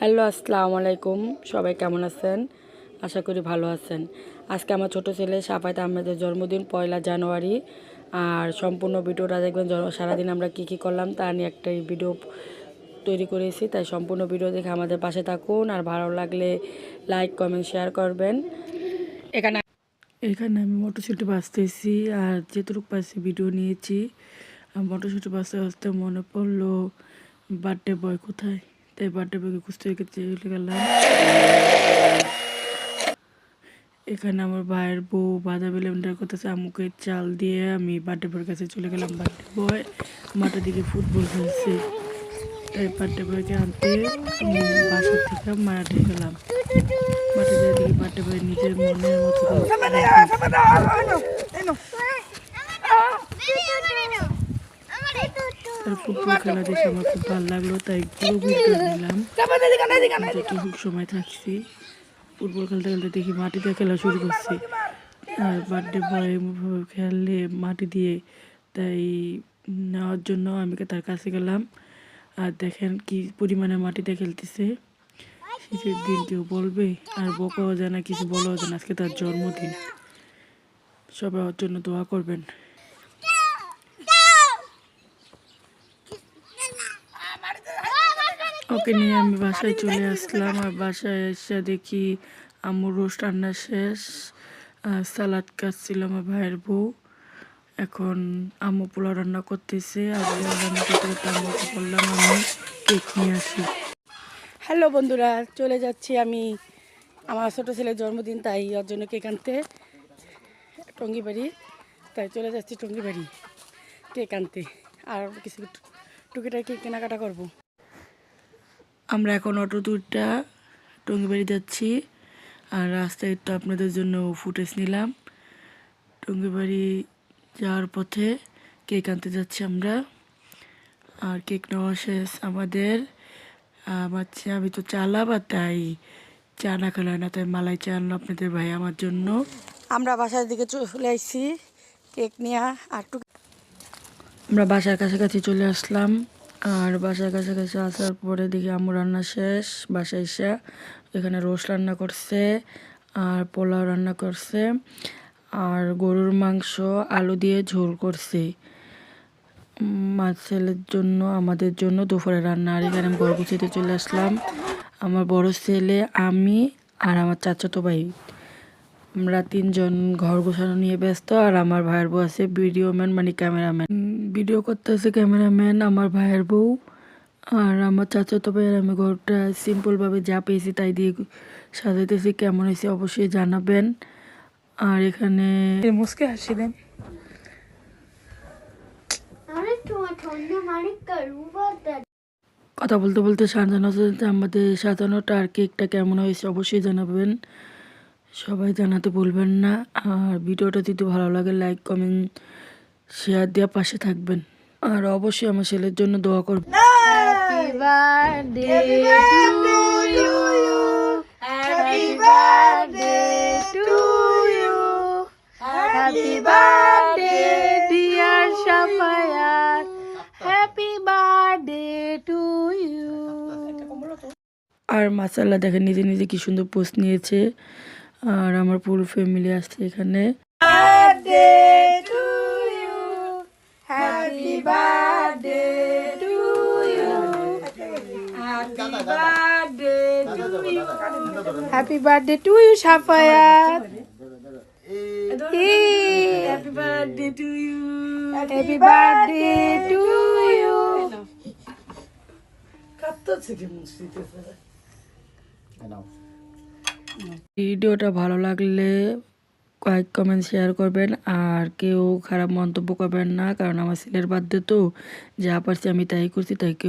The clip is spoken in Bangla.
হ্যালো, আসসালামু আলাইকুম। সবাই কেমন আছেন? আশা করি ভালো আছেন। আজকে আমার ছোট ছেলে সাফায়েত আহমেদের জন্মদিন 1 জানুয়ারি। আর সম্পূর্ণ ভিডিওটা দেখবেন। সারাদিন আমরা কি করলাম তা নিয়ে একটা ভিডিও তৈরি করেছি। তাই সম্পূর্ণ ভিডিও দেখে আমাদের পাশে থাকুন। আর ভালো লাগলে লাইক, কমেন্ট, শেয়ার করবেন। এখানে আমি মটরশুঁটি বাছতেছি আর যেটুকু পাচ্ছি ভিডিও নিয়েছি। আর মটরশুঁটি বাছতে মনে পড়লো বার্থডে বয় কোথায়, তাই বার্থডে বয়কে খুঁজতে চলে গেলাম। এখানে আমার ভাইয়ের বউ বাদামি লেমন্ডার করতেছে। আম্মুকে চাল দিয়ে আমি বার্থডে বয়ের কাছে চলে গেলাম। বার্থডে বয় মাঠের দিকে ফুটবল খেলছে, তাই বার্থডে বয়কে আনতে বাসা থেকে মাঠে গেলাম। মাঠে যাওয়ার দিকে বার্থডে বয় নিজের মনের মতো তার ফুটবল খেলা দেখে আমার খুব ভালো লাগলো, তাই পুরো ভিডিও নিলাম। যতটুকু সময় থাকছি ফুটবল খেলতে খেলতে দেখি মাটিতে খেলা শুরু করছে। আর বার্থডে বয় খেললে মাটি দিয়ে, তাই নেওয়ার জন্য আমি তার কাছে গেলাম। আর দেখেন কি পরিমাণে মাটিতে খেলতেছে। শীতের দিন কেউ বলবে আর বকাও যায় না, কিছু বলাও যায় না। আজকে তার জন্মদিন, সবাই ওর জন্য দোয়া করবেন। ওকে নিয়ে আমি বাসায় চলে আসলাম। আর বাসায় এসে দেখি আম্মুর রোস্ট রান্না শেষ, সালাদ কাটছিল আমার ভাইয়ের বউ। এখন আম্মু পোলাও রান্না করতেছে। আর পোলাও রান্না করতে করতে আম্মুকে বললাম আমি কেক নিয়ে আসি। হ্যালো বন্ধুরা, চলে যাচ্ছি আমি। আমার ছোটো ছেলের জন্মদিন, তাই ওর জন্য কেক আনতে টঙ্গিবাড়ি। তাই চলে যাচ্ছি টঙ্গিবাড়ি কেক আনতে। আর কিছু টুকিটাকি কেনাকাটা করবো। আমরা এখন অটো দুটা টঙ্গিবাড়ি যাচ্ছি। আর রাস্তায় তো আপনাদের জন্য ফুটেজ নিলাম। টঙ্গিবাড়ি যাওয়ার পথে কেক আনতে যাচ্ছি আমরা। আর কেক নেওয়া শেষ আমাদের। আমি তো চালাবা, তাই চা না খেলা না, তাই মালাই চা আনলো আপনাদের ভাই আমার জন্য। আমরা বাসার দিকে চলে আসছি কেক নিয়ে। আর আমরা বাসার কাছাকাছি চলে আসলাম। আর বাসার কাছাকাছি আসার পরে দেখি আম্মু রান্না শেষ। বাসায় এসে এখানে রোস্ট রান্না করছে, আর পোলাও রান্না করছে, আর গরুর মাংস আলু দিয়ে ঝোল করছে। মাছ ছেলের জন্য আমাদের জন্য দুপুরে রান্না। আর এখানে আমি ঘর গুছিয়ে চলে আসলাম। আমার বড় ছেলে, আমি আর আমার চাচাতো ভাই, আমরা তিনজন ঘর গোছানো নিয়ে ব্যস্ত। আর আমার ভাইয়ের বউ আছে ভিডিও ম্যান, মানে ক্যামেরাম্যান। ভিডিও করতে আছে ক্যামেরাম্যান আমার ভাইয়ের বউ। আর আমার চাচাতো ভাইয়ের আমি ঘরটা সিম্পলভাবে যা পেয়েছি তাই দিয়ে সাজাইতেছি। কেমন হয়েছে অবশ্যই জানাবেন। আর এখানে মুসকে হাসি দেন। কথা বলতে বলতে সাজানো আমাদের সাজানোটা আর কেকটা কেমন হয়েছে অবশ্যই জানাবেন। সবাই জানাতে ভুলবেন না। আর ভিডিওটা যদি ভালো লাগে লাইক, কমেন্ট, শেয়ার দিয়ে পাশে থাকবেন। আর অবশ্যই আমার ছেলের জন্য দোয়া করবেন। Happy birthday to you, happy birthday to you, happy birthday dear Safayat, happy birthday to you. আর মাশাআল্লাহ দেখেন নিজে নিজে কি সুন্দর পোস্ট নিয়েছে। আর আমার পুরো ফ্যামিলি আসছে এখানে। Happy birthday to you. Happy birthday to you. Happy birthday to you, Shafayat. Happy birthday to you. Happy birthday to you. ভিডিওটা ভালো লাগলে লাইক, কমেন্ট, শেয়ার করবেন। আর কেউ খারাপ মন্তব্য করবেন না, কারণ আমার ছেলের বার্থডে তো যা পারছি আমি তাই করছি, তাই কেউ